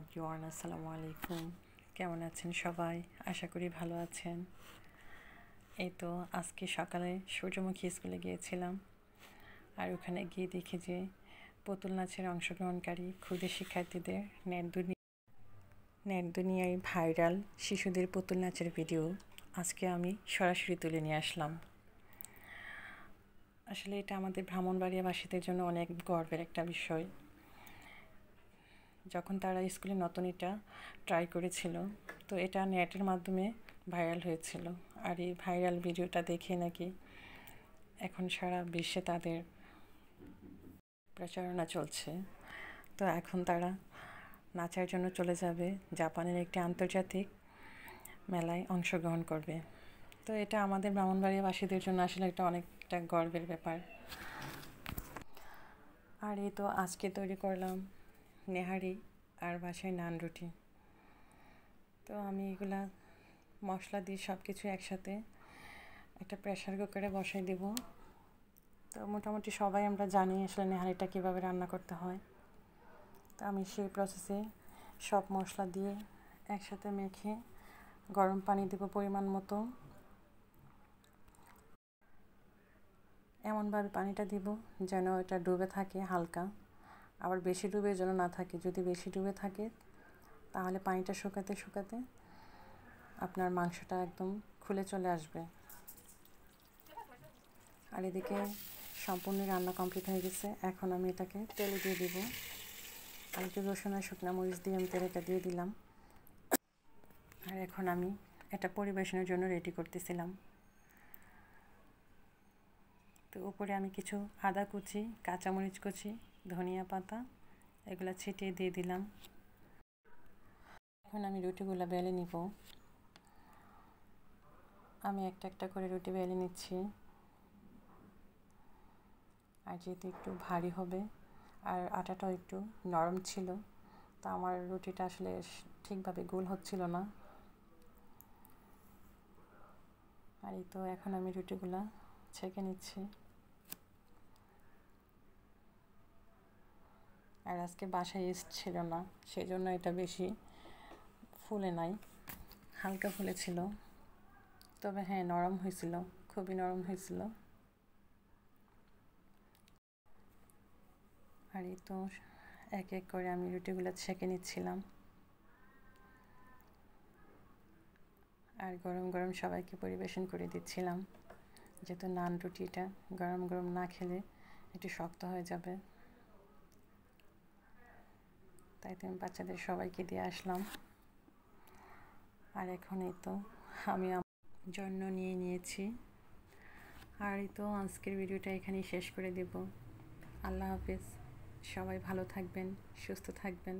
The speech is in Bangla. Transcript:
এভরিওয়ান, আসসালামু আলাইকুম। কেমন আছেন সবাই? আশা করি ভালো আছেন। এই তো আজকে সকালে সূর্যমুখী স্কুলে গিয়েছিলাম, আর ওখানে গিয়ে দেখি যে পুতুল নাচের অংশগ্রহণকারী ক্ষুদে শিক্ষার্থীদের নেট দুনিয়ায় ভাইরাল শিশুদের পুতুল নাচের ভিডিও আজকে আমি সরাসরি তুলে নিয়ে আসলাম। আসলে এটা আমাদের ব্রাহ্মণবাড়িয়াবাসীদের জন্য অনেক গর্বের একটা বিষয়। যখন তারা স্কুলে নতুন এটা ট্রাই করেছিল, তো এটা নেটের মাধ্যমে ভাইরাল হয়েছিল, আর এই ভাইরাল ভিডিওটা দেখে নাকি এখন সারা বিশ্বে তাদের প্রচারণা চলছে। তো এখন তারা নাচার জন্য চলে যাবে জাপানের একটি আন্তর্জাতিক মেলায় অংশগ্রহণ করবে। তো এটা আমাদের ব্রাহ্মণবাড়িয়াবাসীদের জন্য আসলে একটা অনেকটা গর্বের ব্যাপার। আর এই তো আজকে তৈরি করলাম নেহারি আর বাসায় নান রুটি। তো আমি এগুলা মশলা দিয়ে সব কিছু একসাথে একটা প্রেশার কুকারে বসাই দেব। তো মোটামুটি সবাই আমরা জানি আসলে নেহারিটা কীভাবে রান্না করতে হয়। তো আমি সেই প্রসেসে সব মশলা দিয়ে একসাথে মেখে গরম পানি দেব পরিমাণ মতো। এমনভাবে পানিটা দিব যেন এটা ডুবে থাকে হালকা, আবার বেশি ডুবে যেন না থাকে। যদি বেশি ডুবে থাকে তাহলে পানিটা শুকাতে শুকাতে আপনার মাংসটা একদম খুলে চলে আসবে। আর এদিকে সম্পূর্ণ রান্না কমপ্লিট হয়ে গেছে। এখন আমি এটাকে তেলে দিয়ে দিব, আর একটু রসুন আর শুকনো মরিচ দিয়ে আমি তেলটা দিয়ে দিলাম। আর এখন আমি এটা পরিবেশনের জন্য রেডি করতেছিলাম। তো উপরে আমি কিছু আদা কুচি, কাঁচামরিচ কুচি, ধনিয়া পাতা এগুলো ছিটিয়ে দিয়ে দিলাম। এখন আমি রুটিগুলো বেলে নিব। আমি একটা একটা করে রুটি বেলে নিচ্ছি। আর যেহেতু একটু ভারী হবে আর আটাটাও একটু নরম ছিল, তো আমার রুটিটা আসলে ঠিকভাবে গোল হচ্ছিল না। আর এই তো এখন আমি রুটিগুলা ছেঁকে নিচ্ছি। আর আজকে বাসায় ছিল না, সেজন্য এটা বেশি ফুলে নাই, হালকা ফুলেছিল। তবে হ্যাঁ, নরম হয়েছিল, খুবই নরম হয়েছিল। আর এই তো এক এক করে আমি রুটিগুলো ছেঁকে নিচ্ছিলাম, আর গরম গরম সবাইকে পরিবেশন করে দিচ্ছিলাম। যেহেতু নান রুটিটা গরম গরম না খেলে একটু শক্ত হয়ে যাবে, তাই তো আমি বাচ্চাদের সবাইকে দিয়ে আসলাম। আর এখন এই তো আমি আমার জন্য নিয়ে নিয়েছি। আর এই তো আজকের ভিডিওটা এখানেই শেষ করে দেব। আল্লাহ হাফেজ। সবাই ভালো থাকবেন, সুস্থ থাকবেন।